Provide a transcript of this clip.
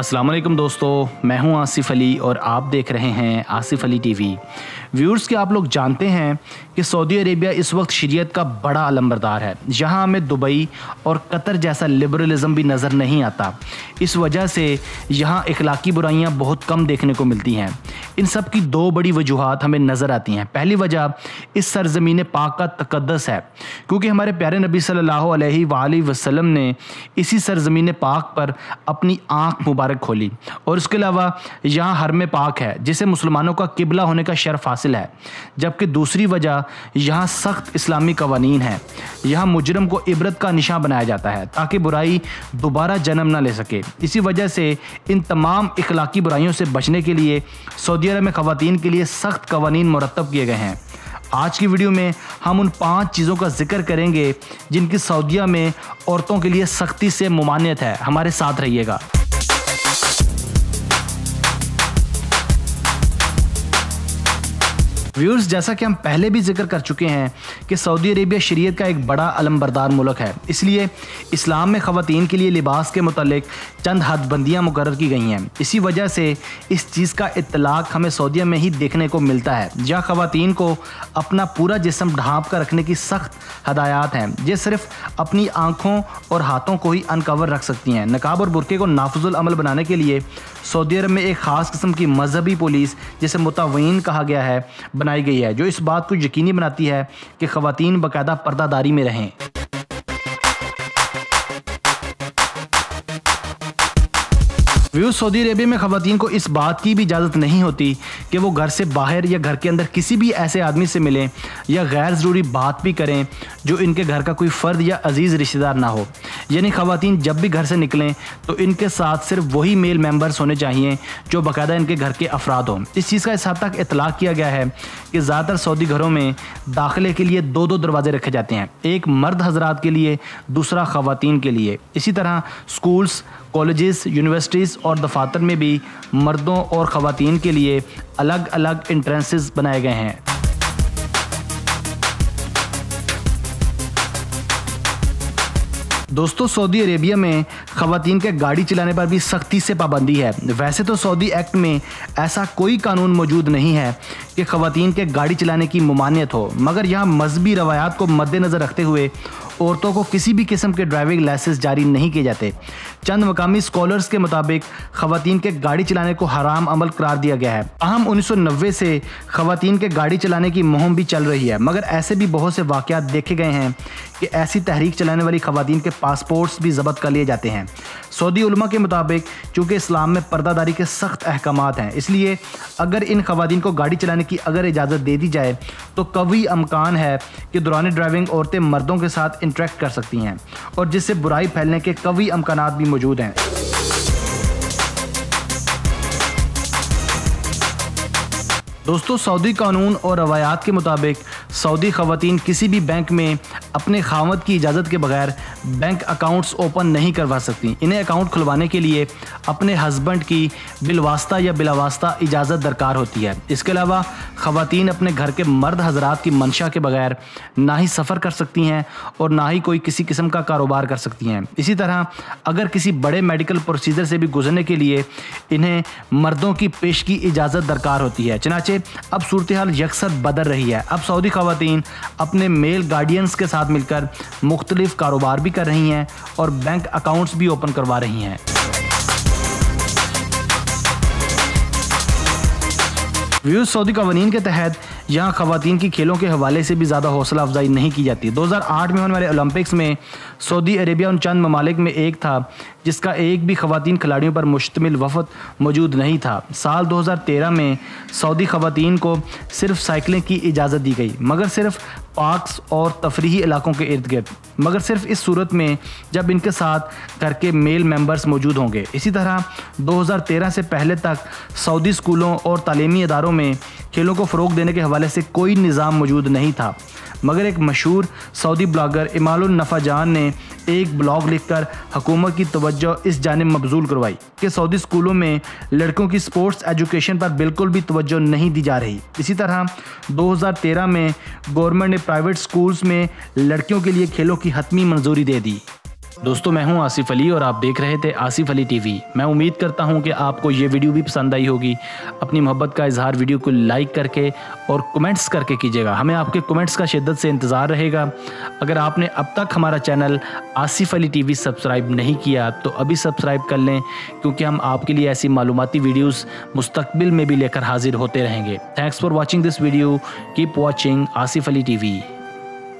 अस्सलाम वालेकुम दोस्तों, मैं हूं आसिफ अली और आप देख रहे हैं आसिफ अली टीवी। व्यूअर्स, क्या आप लोग जानते हैं कि सऊदी अरेबिया इस वक्त शरीयत का बड़ा अलंबरदार है। यहाँ हमें दुबई और कतर जैसा लिबरलिज्म भी नज़र नहीं आता। इस वजह से यहाँ इखलाकी बुराइयाँ बहुत कम देखने को मिलती हैं। इन सब की दो बड़ी वजूहात हमें नज़र आती हैं। पहली वजह इस सरज़मीन पाक का तक़द्दुस है, क्योंकि हमारे प्यारे नबी सल्लल्लाहु अलैहि वसल्लम ने इसी सरज़मीन पाक पर अपनी आँख मुबारक खोली। और उसके अलावा यहाँ हरम पाक है, जिसे मुसलमानों का किबला होने का शर्फ हासिल है। जबकि दूसरी वजह यहाँ सख्त इस्लामी कवानीन है। यहाँ मुजरम को इबरत का निशान बनाया जाता है ताकि बुराई दोबारा जन्म न ले सके। इसी वजह से इन तमाम इखलाकी बुराइयों से बचने के लिए सऊदी अरब में ख़वातीन के लिए सख्त कवानीन मुरतब किए गए हैं। आज की वीडियो में हम उन 5 चीज़ों का जिक्र करेंगे जिनकी सऊदीया में औरतों के लिए सख्ती से मुमानियत है। हमारे साथ रहिएगा। व्यूअर्स, जैसा कि हम पहले भी जिक्र कर चुके हैं कि सऊदी अरेबिया शरीयत का एक बड़ा अलंबरदार मुल्क है, इसलिए इस्लाम में ख़वातीन के लिए लिबास के मुतालिक चंद हदबंदियाँ मुकर्रर की गई हैं। इसी वजह से इस चीज़ का इत्तलाक हमें सऊदीया में ही देखने को मिलता है, जहाँ ख़वातीन को अपना पूरा जिस्म ढाँप कर रखने की सख्त हदायत हैं। ये सिर्फ अपनी आँखों और हाथों को ही अनकवर रख सकती हैं। नकाब और बुरके को नाफिजुल अमल बनाने के लिए सऊदी अरब में एक ख़ास किस्म की मजहबी पुलिस, जिसे मुतावीन कहा गया है, बनाई गई है, जो इस बात को यकीनी बनाती है कि ख़वातीन बाकायदा पर्दादारी में रहें। व्यूअर्स, सऊदी अरेबिया में ख़वातीन को इस बात की भी इजाज़त नहीं होती कि वो घर से बाहर या घर के अंदर किसी भी ऐसे आदमी से मिलें या गैर ज़रूरी बात भी करें जो इनके घर का कोई फ़र्द या अजीज़ रिश्तेदार ना हो। यानी ख़वातीन जब भी घर से निकलें तो इनके साथ सिर्फ वही मेल मेंबर्स होने चाहिए जो बाकायदा इनके घर के अफराद हों। इस चीज़ का इस हद तक इतलाक़ किया गया है कि ज़्यादातर सऊदी घरों में दाखिले के लिए 2-2 दरवाजे रखे जाते हैं, एक मर्द हजरात के लिए, दूसरा ख़वातीन के लिए। इसी तरह स्कूल्स, कॉलेजेस, यूनिवर्सिटीज़ और दफातर में भी मर्दों और ख़वातीन के लिए अलग अलग एंट्रेंसेस बनाए गए हैं। दोस्तों, सऊदी अरेबिया में ख़वातीन के गाड़ी चलाने पर भी सख्ती से पाबंदी है। वैसे तो सऊदी एक्ट में ऐसा कोई कानून मौजूद नहीं है कि ख़वातीन के गाड़ी चलाने की मुमानियत हो, मगर यहाँ मजहबी रवायात को मद्देनज़र रखते हुए औरतों को किसी भी किस्म के ड्राइविंग लाइसेंस जारी नहीं किए जाते। चंद मकामी स्कॉलर्स के मुताबिक ख़वातीन के गाड़ी चलाने को हराम अमल करार दिया गया है। अहम 1990 से ख़वातीन के गाड़ी चलाने की मुहिम भी चल रही है, मगर ऐसे भी बहुत से वाक़यात देखे गए हैं कि ऐसी तहरीक चलाने वाली ख़वातीन के पासपोर्ट्स भी ज़ब्त कर लिए जाते हैं। सऊदी उलमा के मुताबिक चूँकि इस्लाम में पर्दादारी के सख्त अहकामात हैं, इसलिए अगर इन ख़वातीन को गाड़ी चलाने की अगर इजाज़त दे दी जाए तो कभी अमकान है कि दौरान ड्राइविंग औरतें मर्दों के साथ इंटरेक्ट कर सकती हैं, और जिससे बुराई फैलने के कई अमकानात भी मौजूद हैं। दोस्तों, सऊदी कानून और रवायात के मुताबिक सऊदी ख़वातीन किसी भी बैंक में अपने खावंद की इजाज़त के बगैर बैंक अकाउंट्स ओपन नहीं करवा सकती। इन्हें अकाउंट खुलवाने के लिए अपने हस्बैंड की बिलवास्ता या बिलावास्ता इजाज़त दरकार होती है। इसके अलावा ख़वातीन अपने घर के मर्द हजरात की मंशा के बगैर ना ही सफ़र कर सकती हैं और ना ही कोई किसी किस्म का कारोबार कर सकती हैं। इसी तरह अगर किसी बड़े मेडिकल प्रोसीजर से भी गुजरने के लिए इन्हें मर्दों की पेश की इजाज़त दरकार होती है। चनाचे अब सूरत हाल यकसर बदल रही है। अब सऊदी ख़वातीन अपने मेल गार्डियंस के साथ मिलकर मुख्तलिफ कारोबार भी कर रही हैं और बैंक अकाउंट्स भी ओपन करवा रही हैं। व्यूअर्स, सऊदी कवानीन के तहत यहाँ ख़वातीन की खेलों के हवाले से भी ज़्यादा हौसला अफजाई नहीं की जाती। 2008 में होने वाले ओलंपिक्स में सऊदी अरेबिया उन चंद ममालिक में एक था जिसका एक भी ख़वातीन खिलाड़ियों पर मुश्तमिल वफ़द मौजूद नहीं था। साल 2013 में सऊदी ख़वातीन को सिर्फ साइकिलिंग की इजाज़त दी गई, मगर सिर्फ पार्क्स और तफरीही इलाकों के इर्द गिर्द, मगर सिर्फ इस सूरत में जब इनके साथ घर के मेल मेंबर्स मौजूद होंगे। इसी तरह 2013 से पहले तक सऊदी स्कूलों और तालीमी इदारों में खेलों को फ़रोग देने के हवाले से कोई निज़ाम मौजूद नहीं था, मगर एक मशहूर सऊदी ब्लॉगर इमालुन नफ़ाजान ने एक ब्लॉग लिखकर हुकूमत की तवज्जो इस जानिब मबजूल करवाई कि सऊदी स्कूलों में लड़कों की स्पोर्ट्स एजुकेशन पर बिल्कुल भी तवज्जो नहीं दी जा रही। इसी तरह 2013 में गवर्नमेंट ने प्राइवेट स्कूल्स में लड़कियों के लिए खेलों की हतमी मंजूरी दे दी। दोस्तों मैं हूं आसिफ अली और आप देख रहे थे आसिफ अली टीवी। मैं उम्मीद करता हूं कि आपको ये वीडियो भी पसंद आई होगी। अपनी मोहब्बत का इजहार वीडियो को लाइक करके और कमेंट्स करके कीजिएगा। हमें आपके कमेंट्स का शिद्दत से इंतज़ार रहेगा। अगर आपने अब तक हमारा channel Asif Ali TV subscribe नहीं किया तो अभी सब्सक्राइब कर लें, क्योंकि हम आपके लिए ऐसी मालूमाती वीडियोज़ मुस्तकबिल में भी लेकर हाजिर होते रहेंगे। Thanks for watching this video. Keep watching Asif Ali TV.